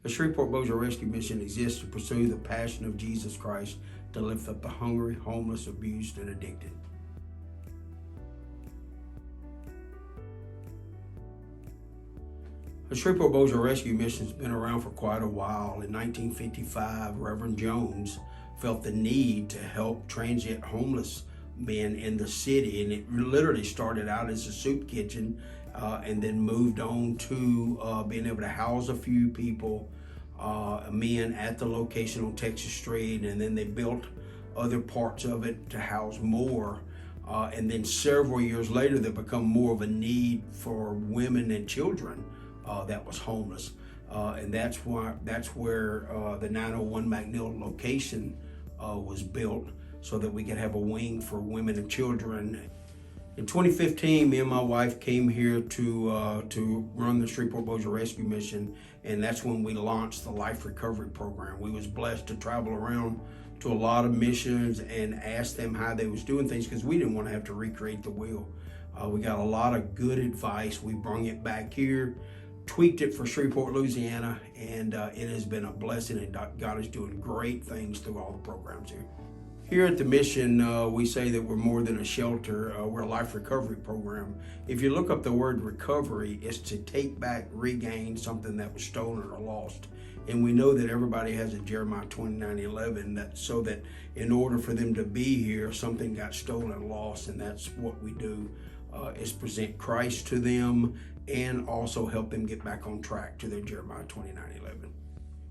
The Shreveport-Bossier Rescue Mission exists to pursue the passion of Jesus Christ to lift up the hungry, homeless, abused, and addicted. The Shreveport-Bossier Rescue Mission has been around for quite a while. In 1955, Reverend Jones felt the need to help transient homeless men in the city, and it literally started out as a soup kitchen and then moved on to being able to house a few people, men at the location on Texas Street, and then they built other parts of it to house more. And then several years later, there become more of a need for women and children that was homeless. And that's where the 901 McNeil location was built, so that we could have a wing for women and children. In 2015, me and my wife came here to run the Shreveport-Bossier Rescue Mission, and that's when we launched the Life Recovery Program. We was blessed to travel around to a lot of missions and ask them how they was doing things, because we didn't want to have to recreate the wheel. We got a lot of good advice. We brung it back here, tweaked it for Shreveport, Louisiana, and it has been a blessing, and God is doing great things through all the programs here. Here at the mission, we say that we're more than a shelter. We're a life recovery program. If you look up the word recovery, it's to take back, regain something that was stolen or lost. And we know that everybody has a Jeremiah 29:11, so that in order for them to be here, something got stolen and lost, and that's what we do, is present Christ to them and also help them get back on track to their Jeremiah 29:11.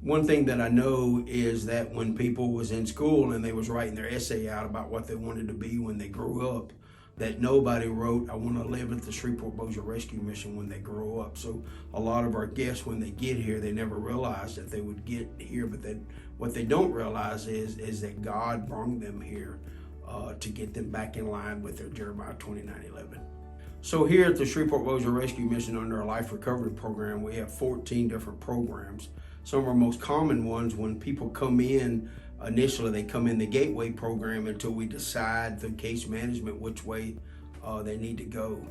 One thing that I know is that when people was in school and they was writing their essay out about what they wanted to be when they grew up, that nobody wrote, "I want to live at the Shreveport-Bossier Rescue Mission" when they grow up. So a lot of our guests, when they get here, they never realize that they would get here, but then what they don't realize is that God brought them here to get them back in line with their Jeremiah 29:11. So here at the Shreveport-Bossier Rescue Mission, under our Life Recovery Program, we have 14 different programs. Some of our most common ones, when people come in, initially they come in the Gateway Program until we decide through case management which way they need to go.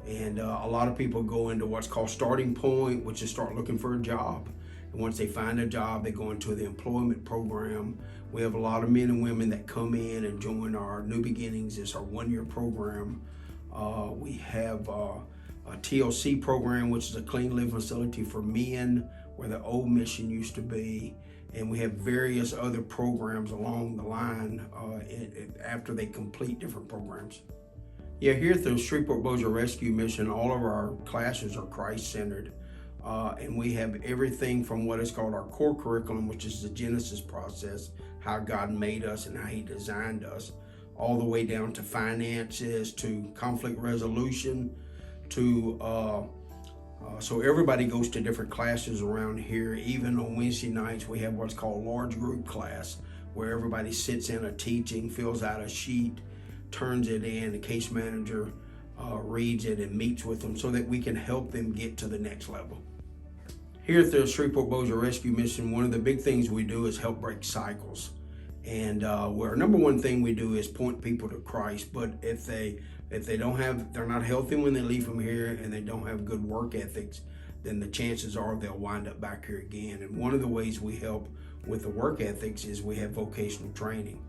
And a lot of people go into what's called Starting Point, which is start looking for a job. And once they find a job, they go into the employment program. We have a lot of men and women that come in and join our New Beginnings. It's our one-year program. We have a TLC program, which is a clean living facility for men, where the old mission used to be. And we have various other programs along the line after they complete different programs. Yeah, here at the Shreveport-Bossier Rescue Mission, all of our classes are Christ-centered. And we have everything from what is called our core curriculum, which is the Genesis process, how God made us and how He designed us, all the way down to finances, to conflict resolution, to so everybody goes to different classes around here. Even on Wednesday nights, we have what's called large group class, where everybody sits in a teaching, fills out a sheet, turns it in, the case manager reads it and meets with them so that we can help them get to the next level. Here at the Shreveport-Bossier Rescue Mission, one of the big things we do is help break cycles. And where number one thing we do is point people to Christ. But if they're not healthy when they leave from here, and they don't have good work ethics, then the chances are they'll wind up back here again. And one of the ways we help with the work ethics is we have vocational training.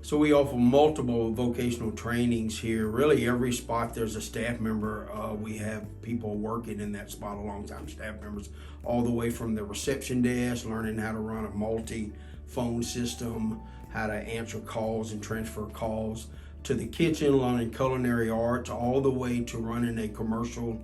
So we offer multiple vocational trainings here. Really, every spot there's a staff member. We have people working in that spot, a long-time staff members, all the way from the reception desk, learning how to run a multi-phone system, how to answer calls and transfer calls, to the kitchen, learning culinary arts, all the way to running a commercial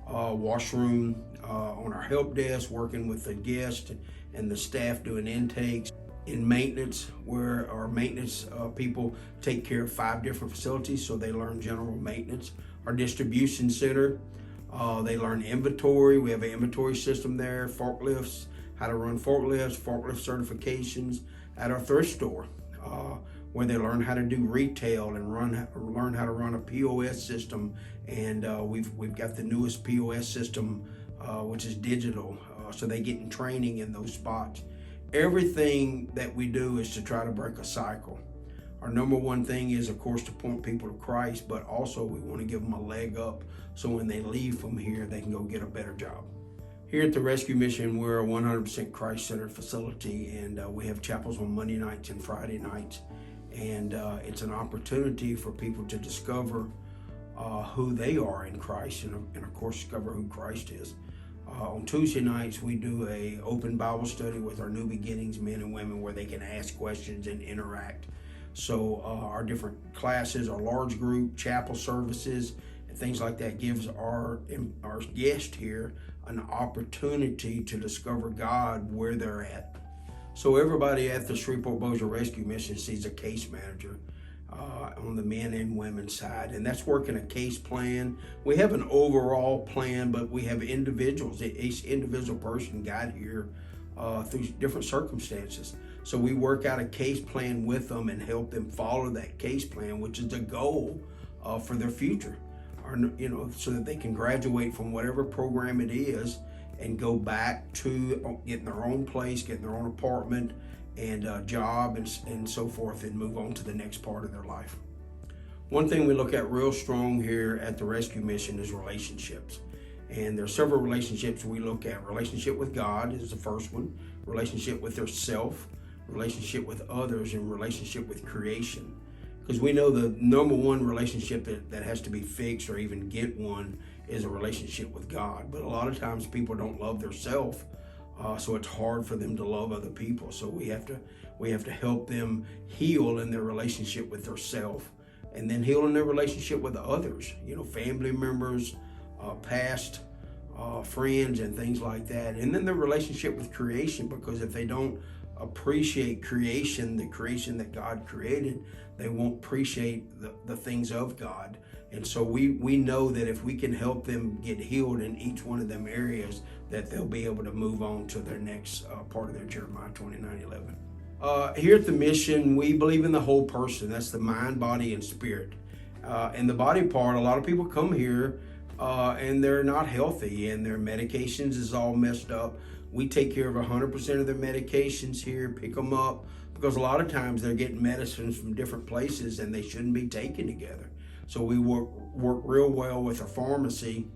washroom on our help desk, working with the guests and the staff doing intakes. In maintenance, where our maintenance people take care of 5 different facilities, so they learn general maintenance. Our distribution center, they learn inventory. We have an inventory system there, forklifts, how to run forklifts, forklift certifications. At our thrift store, where they learn how to do retail and learn how to run a POS system. And we've got the newest POS system, which is digital, so they get in training in those spots. Everything that we do is to try to break a cycle. Our number one thing is, of course, to point people to Christ, but also we want to give them a leg up so when they leave from here, they can go get a better job. Here at the Rescue Mission, we're a 100% Christ-centered facility, and we have chapels on Monday nights and Friday nights. And it's an opportunity for people to discover who they are in Christ, and of course discover who Christ is. On Tuesday nights, we do a open Bible study with our New Beginnings men and women where they can ask questions and interact. So our different classes, our large group, chapel services, and things like that gives our guest here an opportunity to discover God where they're at. So everybody at the Shreveport-Bossier Rescue Mission sees a case manager on the men and women's side, and that's working a case plan. We have an overall plan, but we have individuals. Each individual person got here through different circumstances. So we work out a case plan with them and help them follow that case plan, which is the goal for their future, so that they can graduate from whatever program it is and go back to getting their own place, getting their own apartment and job and so forth, and move on to the next part of their life. One thing we look at real strong here at the Rescue Mission is relationships. And there are several relationships we look at. Relationship with God is the first one, relationship with their self, relationship with others, and relationship with creation. Because we know the number one relationship that has to be fixed or even get one is a relationship with God. But a lot of times people don't love their self, so it's hard for them to love other people. So we have to help them heal in their relationship with their self, and then heal in their relationship with others, family members, past friends and things like that. And then the relationship with creation, because if they don't appreciate creation, the creation that God created, they won't appreciate the things of God. And so we know that if we can help them get healed in each one of them areas, that they'll be able to move on to their next part of their Jeremiah 29:11. Here at the mission, we believe in the whole person. That's the mind, body, and spirit. And the body part, a lot of people come here and they're not healthy, and their medications is all messed up. We take care of 100% of their medications here, pick them up, because a lot of times they're getting medicines from different places and they shouldn't be taken together. So we work real well with our pharmacy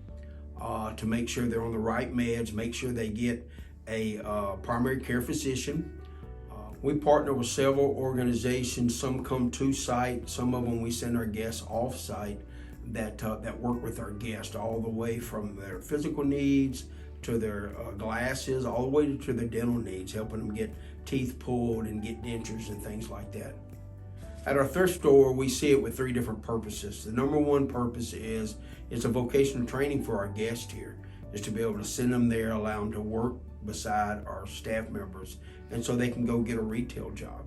to make sure they're on the right meds, make sure they get a primary care physician. We partner with several organizations. Some come to site, some of them we send our guests off site that work with our guests, all the way from their physical needs to their glasses, all the way to their dental needs, helping them get teeth pulled and get dentures and things like that. At our thrift store, we see it with three different purposes. The number one purpose is it's a vocational training for our guests here, is to be able to send them there, allow them to work beside our staff members, and so they can go get a retail job.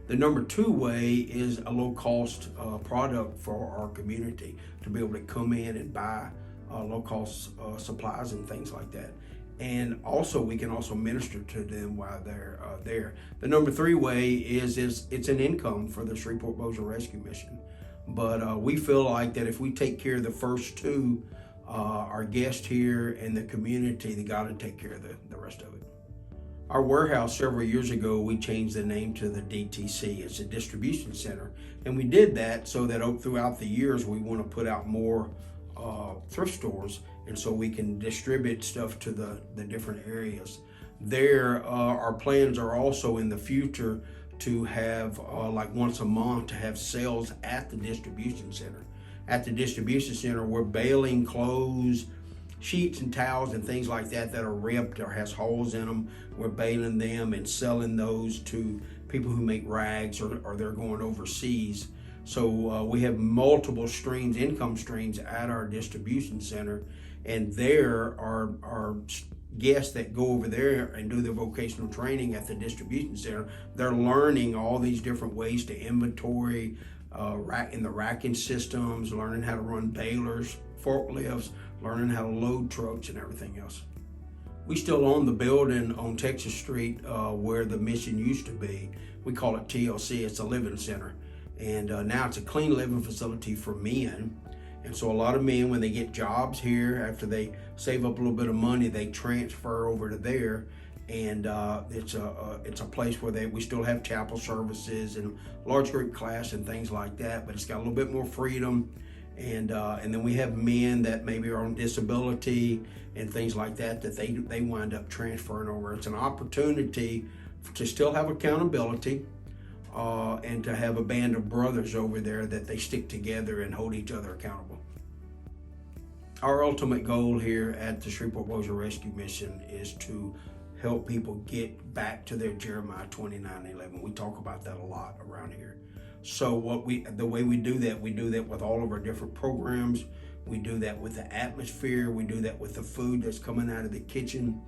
The number two way is a low-cost product for our community, to be able to come in and buy low-cost supplies and things like that. And also, we can also minister to them while they're there. The number three way is it's an income for the Shreveport-Bossier Rescue Mission. But we feel like that if we take care of the first two, our guests here and the community, they got to take care of the rest of it. Our warehouse, several years ago, we changed the name to the DTC. It's a distribution center. And we did that so that throughout the years, we want to put out more thrift stores, and so we can distribute stuff to the different areas. There, our plans are also in the future to have like once a month to have sales at the distribution center. At the distribution center, we're baling clothes, sheets and towels and things like that are ripped or has holes in them. We're baling them and selling those to people who make rags or they're going overseas. So we have multiple streams, income streams at our distribution center, and there are guests that go over there and do their vocational training at the distribution center. They're learning all these different ways to inventory in the racking systems, learning how to run balers, forklifts, learning how to load trucks and everything else. We still own the building on Texas Street where the mission used to be. We call it TLC, it's a living center. And now it's a clean living facility for men. And so a lot of men, when they get jobs here, after they save up a little bit of money, they transfer over to there. And it's a place where we still have chapel services and large group class and things like that, but it's got a little bit more freedom. And then we have men that maybe are on disability and things like that they wind up transferring over. It's an opportunity to still have accountability, and to have a band of brothers over there that they stick together and hold each other accountable. Our ultimate goal here at the Shreveport-Bossier Rescue Mission is to help people get back to their Jeremiah 29:11. We talk about that a lot around here. So the way we do that with all of our different programs. We do that with the atmosphere. We do that with the food that's coming out of the kitchen.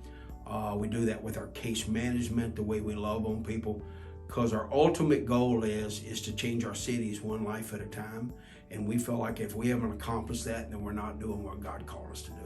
We do that with our case management, the way we love on people. Because our ultimate goal is to change our cities one life at a time. And we feel like if we haven't accomplished that, then we're not doing what God called us to do.